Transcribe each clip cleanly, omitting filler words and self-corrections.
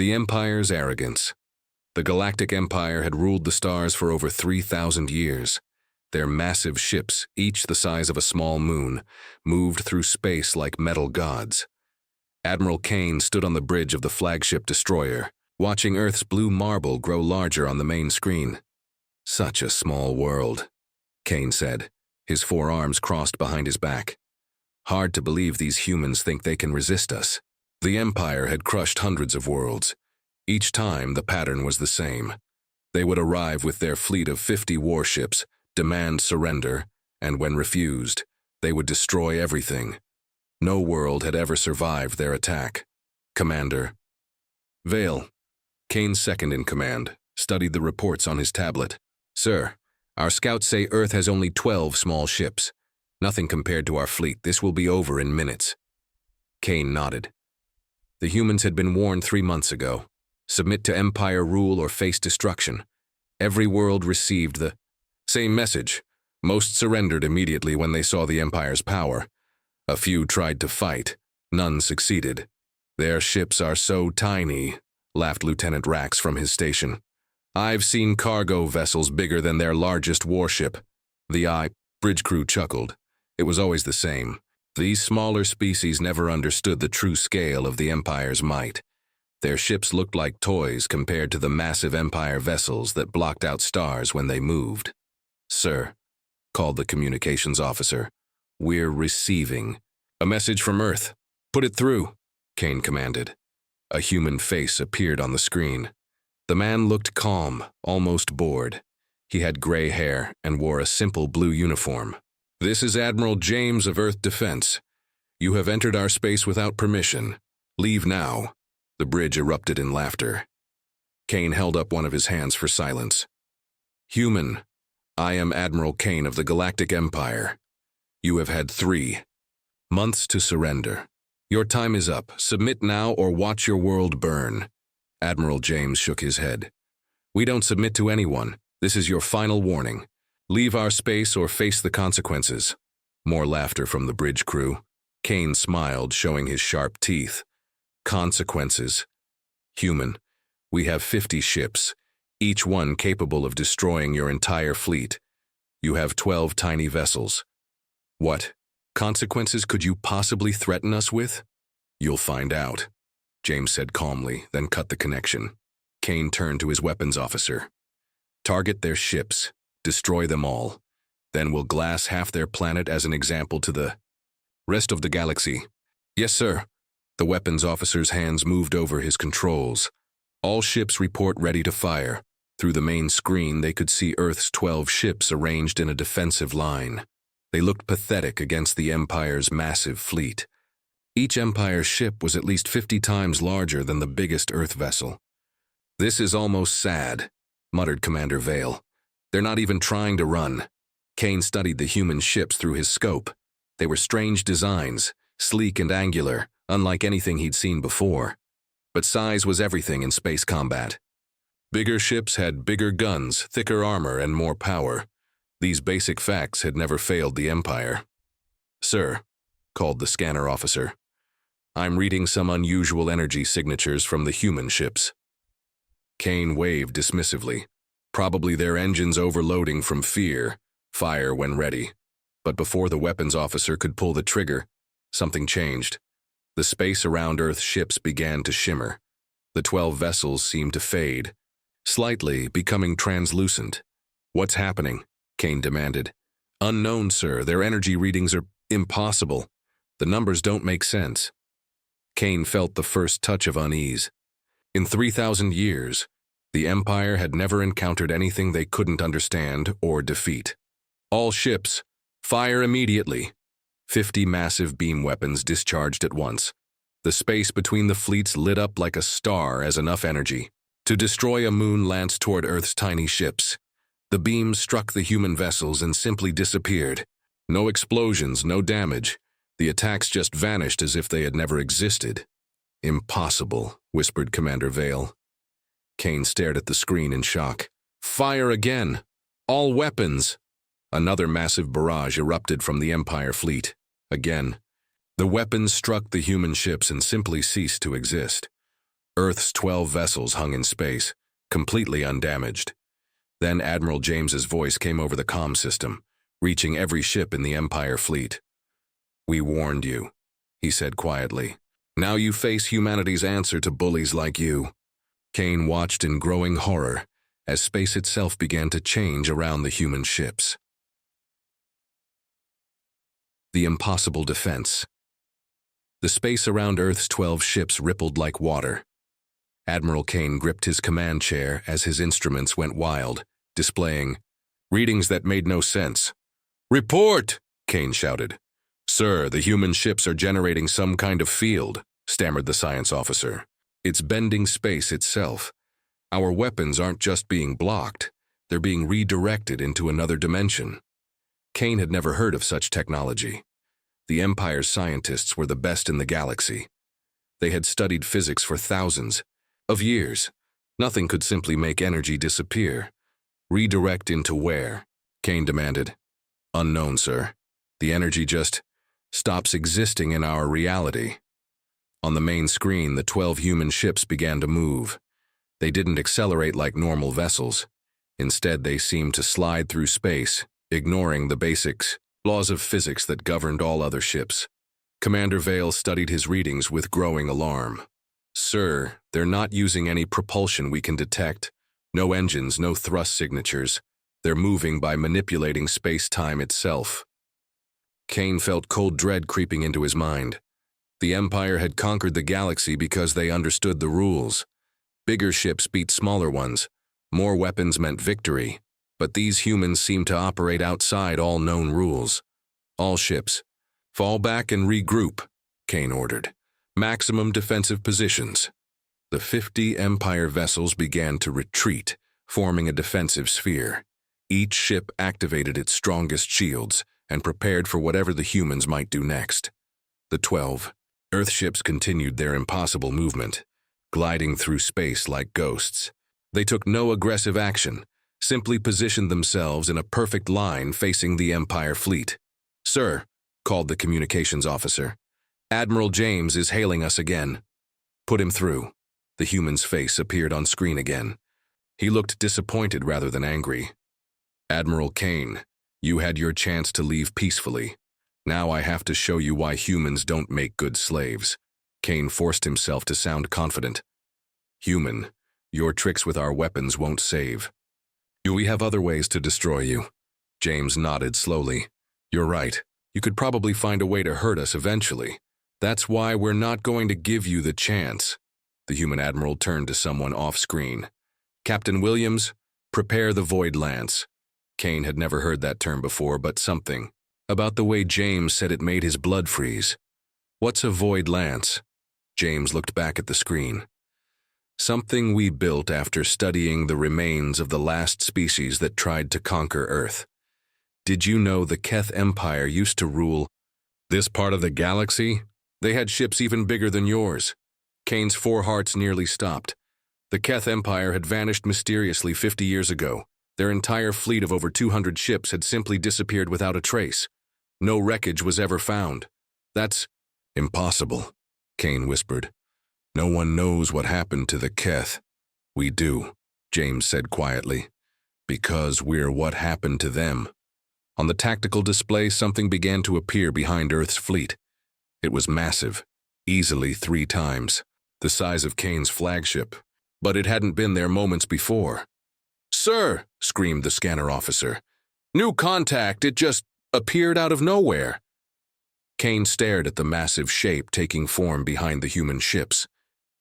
The Empire's arrogance. The Galactic Empire had ruled the stars for over 3,000 years. Their massive ships, each the size of a small moon, moved through space like metal gods. Admiral Kane stood on the bridge of the flagship destroyer, watching Earth's blue marble grow larger on the main screen. "Such a small world," Kane said, his forearms crossed behind his back. "Hard to believe these humans think they can resist us." The Empire had crushed hundreds of worlds. Each time, the pattern was the same. They would arrive with their fleet of 50 warships, demand surrender, and when refused, they would destroy everything. No world had ever survived their attack. Commander Vale, Kane's second in command, studied the reports on his tablet. "Sir, our scouts say Earth has only 12 small ships. Nothing compared to our fleet. This will be over in minutes." Kane nodded. The humans had been warned 3 months ago. Submit to Empire rule or face destruction. Every world received the same message. Most surrendered immediately when they saw the Empire's power. A few tried to fight. None succeeded. "Their ships are so tiny," laughed Lieutenant Rax from his station. "I've seen cargo vessels bigger than their largest warship." The bridge crew chuckled. It was always the same. These smaller species never understood the true scale of the Empire's might. Their ships looked like toys compared to the massive Empire vessels that blocked out stars when they moved. "Sir," called the communications officer, "we're receiving a message from Earth. Put it through," Kane commanded. A human face appeared on the screen. The man looked calm, almost bored. He had gray hair and wore a simple blue uniform. "This is Admiral James of Earth Defense. You have entered our space without permission. Leave now." The bridge erupted in laughter. Kane held up one of his hands for silence. "Human, I am Admiral Kane of the Galactic Empire. You have had 3 months to surrender. Your time is up. Submit now or watch your world burn." Admiral James shook his head. "We don't submit to anyone. This is your final warning. Leave our space or face the consequences." More laughter from the bridge crew. Kane smiled, showing his sharp teeth. "Consequences. Human, we have 50 ships, each one capable of destroying your entire fleet. You have 12 tiny vessels. What consequences could you possibly threaten us with?" "You'll find out," James said calmly, then cut the connection. Kane turned to his weapons officer. "Target their ships. Destroy them all. Then we'll glass half their planet as an example to the rest of the galaxy." "Yes, sir." The weapons officer's hands moved over his controls. All ships report ready to fire. Through the main screen, they could see Earth's 12 ships arranged in a defensive line. They looked pathetic against the Empire's massive fleet. Each Empire ship was at least 50 times larger than the biggest Earth vessel. "This is almost sad," muttered Commander Vale. "They're not even trying to run." Kane studied the human ships through his scope. They were strange designs, sleek and angular, unlike anything he'd seen before. But size was everything in space combat. Bigger ships had bigger guns, thicker armor, and more power. These basic facts had never failed the Empire. "Sir," called the scanner officer, "I'm reading some unusual energy signatures from the human ships." Kane waved dismissively. Probably their engines overloading from fear. Fire when ready. But before the weapons officer could pull the trigger, something changed. The space around Earth's ships began to shimmer. The 12 vessels seemed to fade, slightly becoming translucent. "What's happening?" Kane demanded. "Unknown, sir. Their energy readings are impossible. The numbers don't make sense." Kane felt the first touch of unease. In 3,000 years, the Empire had never encountered anything they couldn't understand or defeat. "All ships, fire immediately." 50 massive beam weapons discharged at once. The space between the fleets lit up like a star as enough energy to destroy a moon lanced toward Earth's tiny ships. The beams struck the human vessels and simply disappeared. No explosions, no damage. The attacks just vanished as if they had never existed. "Impossible," whispered Commander Vale. Kane stared at the screen in shock. "Fire again! All weapons!" Another massive barrage erupted from the Empire fleet. Again, the weapons struck the human ships and simply ceased to exist. Earth's 12 vessels hung in space, completely undamaged. Then Admiral James's voice came over the comm system, reaching every ship in the Empire fleet. "We warned you," he said quietly. "Now you face humanity's answer to bullies like you." Kane watched in growing horror as space itself began to change around the human ships. The impossible defense. The space around Earth's 12 ships rippled like water. Admiral Kane gripped his command chair as his instruments went wild, displaying readings that made no sense. "Report!" Kane shouted. "Sir, the human ships are generating some kind of field," stammered the science officer. "It's bending space itself. Our weapons aren't just being blocked, they're being redirected into another dimension." Kane had never heard of such technology. The Empire's scientists were the best in the galaxy. They had studied physics for thousands of years. Nothing could simply make energy disappear. "Redirect into where?" Kane demanded. "Unknown, sir. The energy just stops existing in our reality." On the main screen, the 12 human ships began to move. They didn't accelerate like normal vessels. Instead, they seemed to slide through space, ignoring the basics, laws of physics that governed all other ships. Commander Vale studied his readings with growing alarm. "Sir, they're not using any propulsion we can detect. No engines, no thrust signatures. They're moving by manipulating space-time itself." Kane felt cold dread creeping into his mind. The Empire had conquered the galaxy because they understood the rules. Bigger ships beat smaller ones. More weapons meant victory. But these humans seemed to operate outside all known rules. "All ships, fall back and regroup," Kane ordered. "Maximum defensive positions." The 50 Empire vessels began to retreat, forming a defensive sphere. Each ship activated its strongest shields and prepared for whatever the humans might do next. The 12 Earth ships continued their impossible movement, gliding through space like ghosts. They took no aggressive action, simply positioned themselves in a perfect line facing the Empire fleet. "Sir," called the communications officer, "Admiral James is hailing us again." "Put him through." The human's face appeared on screen again. He looked disappointed rather than angry. "Admiral Kane, you had your chance to leave peacefully. Now I have to show you why humans don't make good slaves." Kane forced himself to sound confident. "Human, your tricks with our weapons won't save. We have other ways to destroy you." James nodded slowly. "You're right. You could probably find a way to hurt us eventually. That's why we're not going to give you the chance." The human admiral turned to someone off-screen. "Captain Williams, prepare the Void Lance." Kane had never heard that term before, but something about the way James said it made his blood freeze. "What's a Void Lance?" James looked back at the screen. "Something we built after studying the remains of the last species that tried to conquer Earth. Did you know the Keth Empire used to rule this part of the galaxy? They had ships even bigger than yours." Kane's four hearts nearly stopped. The Keth Empire had vanished mysteriously 50 years ago. Their entire fleet of over 200 ships had simply disappeared without a trace. No wreckage was ever found. "That's impossible," Kane whispered. "No one knows what happened to the Keth." "We do," James said quietly, "because we're what happened to them." On the tactical display, something began to appear behind Earth's fleet. It was massive, easily 3 times the size of Kane's flagship, but it hadn't been there moments before. "Sir," screamed the scanner officer, "new contact, it just appeared out of nowhere." Kane stared at the massive shape taking form behind the human ships.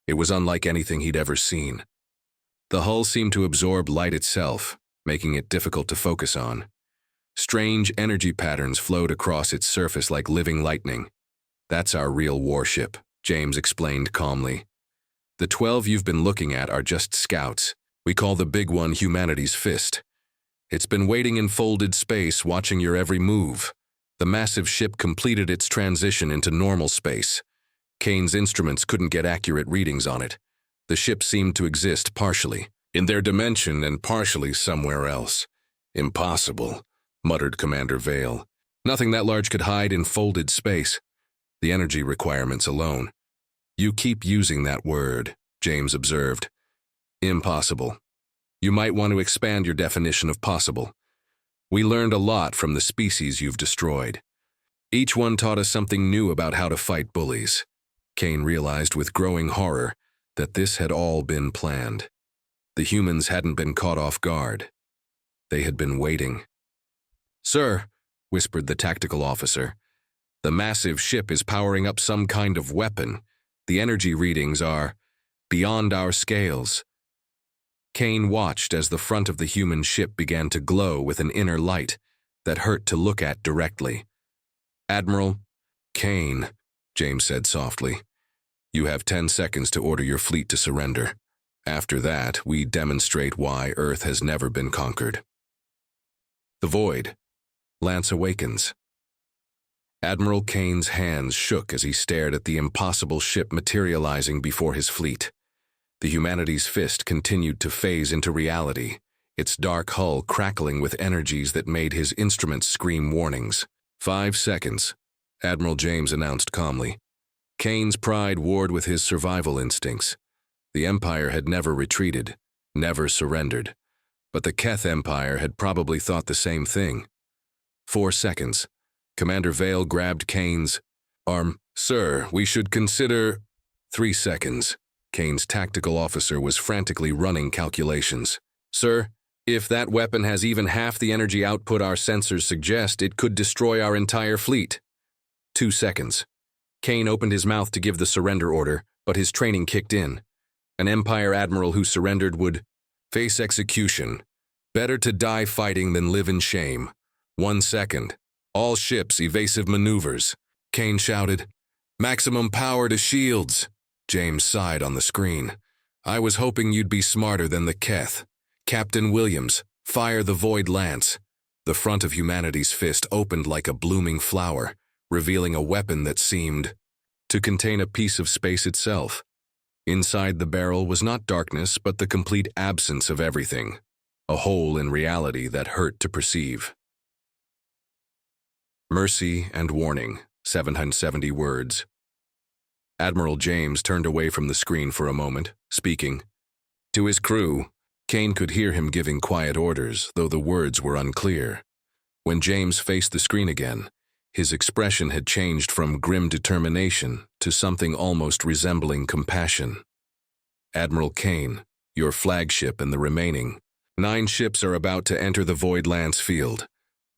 It was unlike anything he'd ever seen. The hull seemed to absorb light itself, making it difficult to focus on. Strange energy patterns flowed across its surface like living lightning. "That's our real warship," James explained calmly. "The 12 you've been looking at are just scouts. We call the big one Humanity's Fist. It's been waiting in folded space, watching your every move." The massive ship completed its transition into normal space. Kane's instruments couldn't get accurate readings on it. The ship seemed to exist partially in their dimension and partially somewhere else. "Impossible," muttered Commander Vale. "Nothing that large could hide in folded space. The energy requirements alone." "You keep using that word," James observed. Impossible. You might want to expand your definition of possible. We learned a lot from the species you've destroyed. Each one taught us something new about how to fight bullies. Kane realized with growing horror that this had all been planned. The humans hadn't been caught off guard. They had been waiting. "Sir," whispered the tactical officer, "the massive ship is powering up some kind of weapon. The energy readings are beyond our scales." Kane watched as the front of the human ship began to glow with an inner light that hurt to look at directly. "Admiral Kane," James said softly, "you have 10 seconds to order your fleet to surrender. After that, we demonstrate why Earth has never been conquered." The Void. Lance awakens. Admiral Kane's hands shook as he stared at the impossible ship materializing before his fleet. The humanity's fist continued to phase into reality, its dark hull crackling with energies that made his instruments scream warnings. 5 seconds, Admiral James announced calmly. Kane's pride warred with his survival instincts. The Empire had never retreated, never surrendered. But the Keth Empire had probably thought the same thing. 4 seconds. Commander Vale grabbed Kane's arm. "Sir, we should consider—" 3 seconds. Kane's tactical officer was frantically running calculations. "Sir, if that weapon has even half the energy output our sensors suggest, it could destroy our entire fleet." 2 seconds. Kane opened his mouth to give the surrender order, but his training kicked in. An Empire admiral who surrendered would face execution. Better to die fighting than live in shame. 1 second. All ships, evasive maneuvers. Kane shouted, "Maximum power to shields." James sighed on the screen. "I was hoping you'd be smarter than the Keth. Captain Williams, fire the Void Lance." The front of humanity's fist opened like a blooming flower, revealing a weapon that seemed to contain a piece of space itself. Inside the barrel was not darkness, but the complete absence of everything. A hole in reality that hurt to perceive. Mercy and warning, 770 words. Admiral James turned away from the screen for a moment, speaking. To his crew, Kane could hear him giving quiet orders, though the words were unclear. When James faced the screen again, his expression had changed from grim determination to something almost resembling compassion. "Admiral Kane, your flagship and the remaining 9 ships are about to enter the Void Lance field.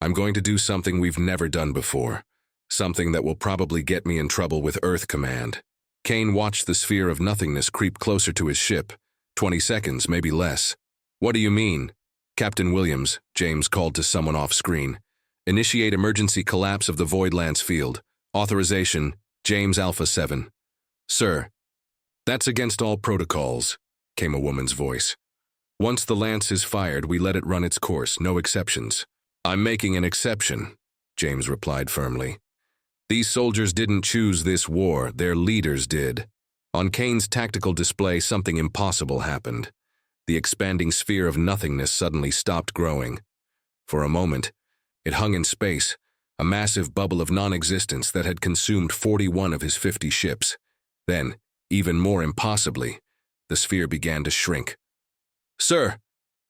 I'm going to do something we've never done before, something that will probably get me in trouble with Earth Command." Kane watched the sphere of nothingness creep closer to his ship. 20 seconds, maybe less. "What do you mean?" "Captain Williams," James called to someone off screen. "Initiate emergency collapse of the Void Lance field. Authorization, James Alpha 7. "Sir." "That's against all protocols," came a woman's voice. "Once the lance is fired, we let it run its course, no exceptions." "I'm making an exception," James replied firmly. "These soldiers didn't choose this war, their leaders did." On Kane's tactical display, something impossible happened. The expanding sphere of nothingness suddenly stopped growing. For a moment, it hung in space, a massive bubble of non-existence that had consumed 41 of his 50 ships. Then, even more impossibly, the sphere began to shrink. "Sir,"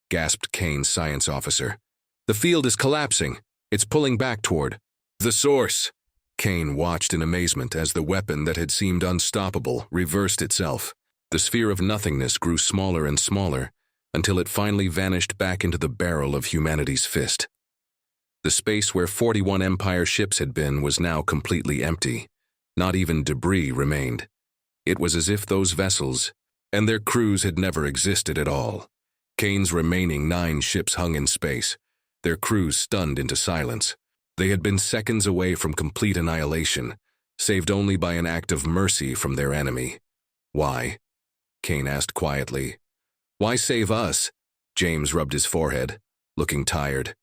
gasped Kane's science officer, "the field is collapsing. It's pulling back toward the source." Kane watched in amazement as the weapon that had seemed unstoppable reversed itself. The sphere of nothingness grew smaller and smaller until it finally vanished back into the barrel of humanity's fist. The space where 41 Empire ships had been was now completely empty. Not even debris remained. It was as if those vessels and their crews had never existed at all. Kane's remaining 9 ships hung in space, their crews stunned into silence. They had been seconds away from complete annihilation, saved only by an act of mercy from their enemy. "Why?" Kane asked quietly. "Why save us?" James rubbed his forehead, looking tired.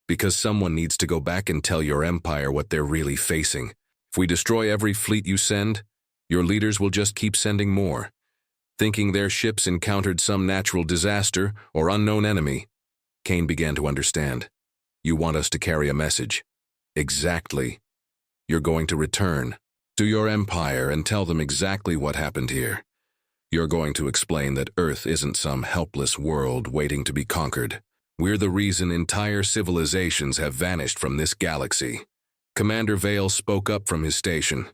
"Because someone needs to go back and tell your empire what they're really facing. If we destroy every fleet you send, your leaders will just keep sending more, thinking their ships encountered some natural disaster or unknown enemy." Kane began to understand. "You want us to carry a message." "Exactly. You're going to return to your empire and tell them exactly what happened here. You're going to explain that Earth isn't some helpless world waiting to be conquered. We're the reason entire civilizations have vanished from this galaxy. Commander Vale spoke up from his station.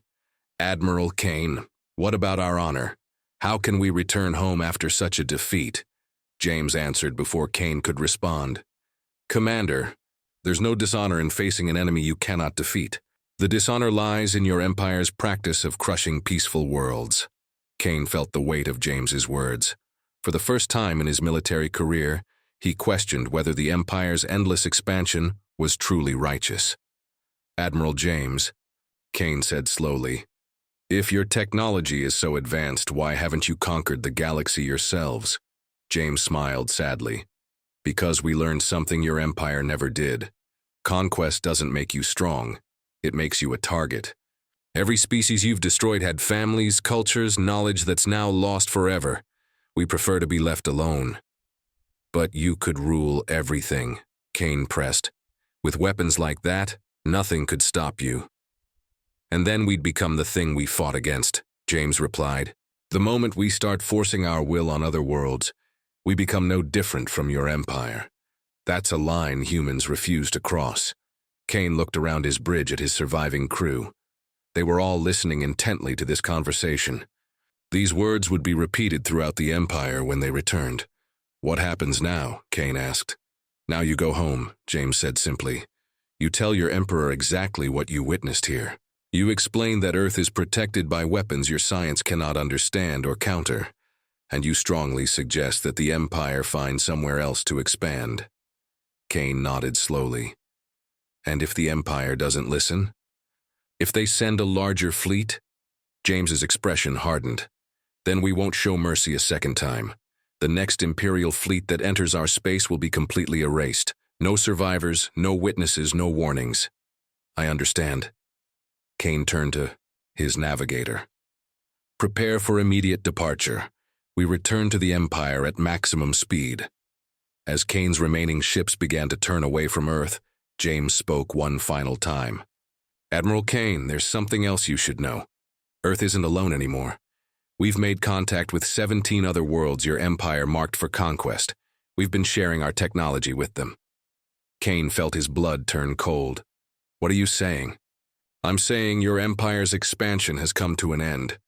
Admiral Kane, what about our honor? How can we return home after such a defeat? James answered before Kane could respond. Commander, there's no dishonor in facing an enemy you cannot defeat. The dishonor lies in your empire's practice of crushing peaceful worlds. Kane felt the weight of James's words. For the first time in his military career, he questioned whether the empire's endless expansion was truly righteous. Admiral James, Kane said slowly, if your technology is so advanced, why haven't you conquered the galaxy yourselves? James smiled sadly. Because we learned something your empire never did. Conquest doesn't make you strong. It makes you a target. Every species you've destroyed had families, cultures, knowledge that's now lost forever. We prefer to be left alone. But you could rule everything, Kane pressed. With weapons like that, nothing could stop you. And then we'd become the thing we fought against, James replied. The moment we start forcing our will on other worlds, we become no different from your empire. That's a line humans refuse to cross. Kane looked around his bridge at his surviving crew. They were all listening intently to this conversation. These words would be repeated throughout the empire when they returned. What happens now? Kane asked. Now you go home, James said simply. You tell your emperor exactly what you witnessed here. You explain that Earth is protected by weapons your science cannot understand or counter, and you strongly suggest that the empire find somewhere else to expand. Kane nodded slowly. And if the empire doesn't listen? If they send a larger fleet? James's expression hardened. Then we won't show mercy a second time. The next Imperial fleet that enters our space will be completely erased. No survivors, no witnesses, no warnings. I understand. Kane turned to his navigator. Prepare for immediate departure. We return to the Empire at maximum speed. As Kane's remaining ships began to turn away from Earth, James spoke one final time. Admiral Kane, there's something else you should know. Earth isn't alone anymore. We've made contact with 17 other worlds your empire marked for conquest. We've been sharing our technology with them. Kane felt his blood turn cold. What are you saying? I'm saying your empire's expansion has come to an end.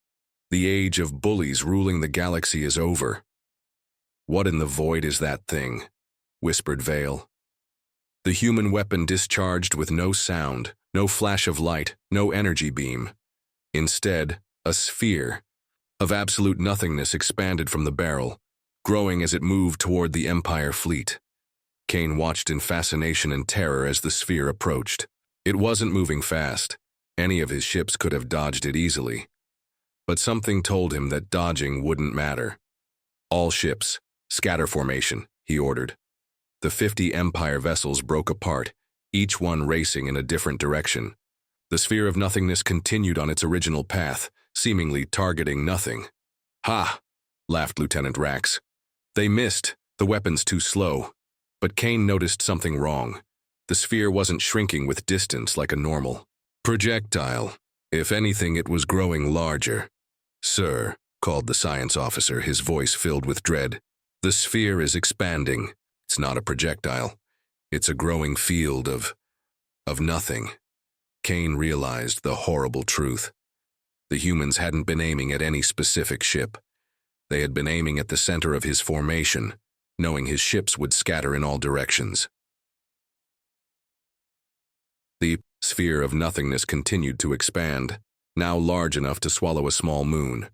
The age of bullies ruling the galaxy is over. What in the void is that thing? Whispered Vale. The human weapon discharged with no sound, no flash of light, no energy beam. Instead, a sphere of absolute nothingness expanded from the barrel, growing as it moved toward the Empire fleet. Kane watched in fascination and terror as the sphere approached. It wasn't moving fast. Any of his ships could have dodged it easily. But something told him that dodging wouldn't matter. All ships, scatter formation, he ordered. The 50 Empire vessels broke apart, each one racing in a different direction. The sphere of nothingness continued on its original path, seemingly targeting nothing. Ha! Laughed Lieutenant Rax. They missed, the weapon's too slow. But Kane noticed something wrong. The sphere wasn't shrinking with distance like a normal projectile. If anything, it was growing larger. Sir, called the science officer, his voice filled with dread. The sphere is expanding. It's not a projectile. It's a growing field of nothing. Kane realized the horrible truth. The humans hadn't been aiming at any specific ship. They had been aiming at the center of his formation, knowing his ships would scatter in all directions. The sphere of nothingness continued to expand, now large enough to swallow a small moon.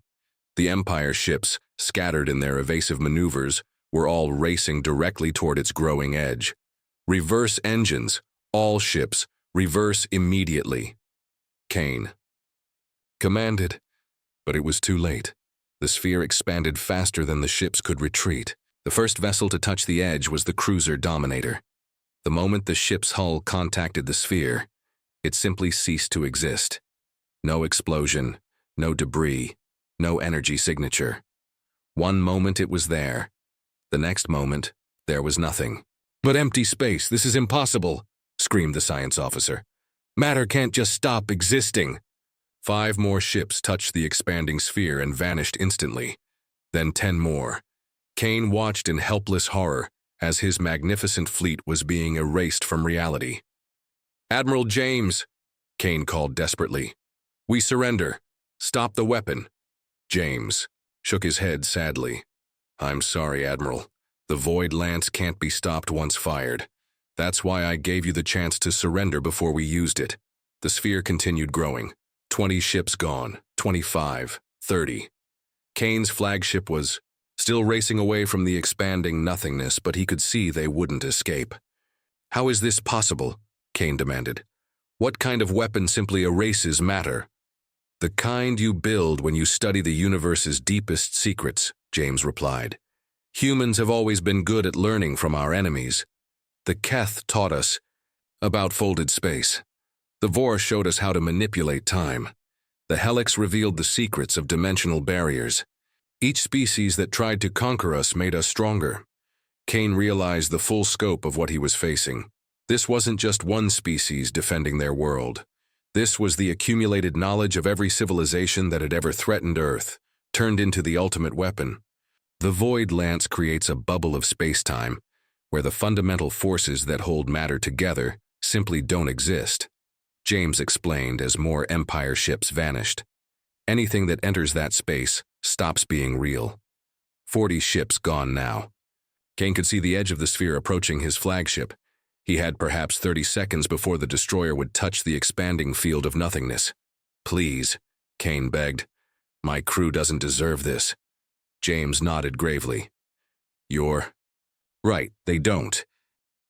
The Empire ships, scattered in their evasive maneuvers, were all racing directly toward its growing edge. Reverse engines, all ships, reverse immediately. Kane commanded, but it was too late. The sphere expanded faster than the ships could retreat. The first vessel to touch the edge was the cruiser Dominator. The moment the ship's hull contacted the sphere, it simply ceased to exist. No explosion, no debris, no energy signature. One moment it was there. The next moment, there was nothing. But empty space, this is impossible, screamed the science officer. Matter can't just stop existing. 5 more ships touched the expanding sphere and vanished instantly. then 10 more. Kane watched in helpless horror as his magnificent fleet was being erased from reality. "Admiral James," Kane called desperately. "We surrender. Stop the weapon." James shook his head sadly. "I'm sorry, Admiral. The Void Lance can't be stopped once fired. That's why I gave you the chance to surrender before we used it." The sphere continued growing. 20 ships gone, 25, 30. Kane's flagship was still racing away from the expanding nothingness, but he could see they wouldn't escape. "How is this possible?" Kane demanded. "What kind of weapon simply erases matter?" "The kind you build when you study the universe's deepest secrets," James replied. "Humans have always been good at learning from our enemies. The Keth taught us about folded space. The Vor showed us how to manipulate time. The Helix revealed the secrets of dimensional barriers. Each species that tried to conquer us made us stronger." Kane realized the full scope of what he was facing. This wasn't just one species defending their world. This was the accumulated knowledge of every civilization that had ever threatened Earth, turned into the ultimate weapon. The Void Lance creates a bubble of space-time, where the fundamental forces that hold matter together simply don't exist. James explained as more Empire ships vanished. Anything that enters that space stops being real. 40 ships gone now. Kane could see the edge of the sphere approaching his flagship. He had perhaps 30 seconds before the destroyer would touch the expanding field of nothingness. "Please," Kane begged. "My crew doesn't deserve this." James nodded gravely. "You're right, they don't.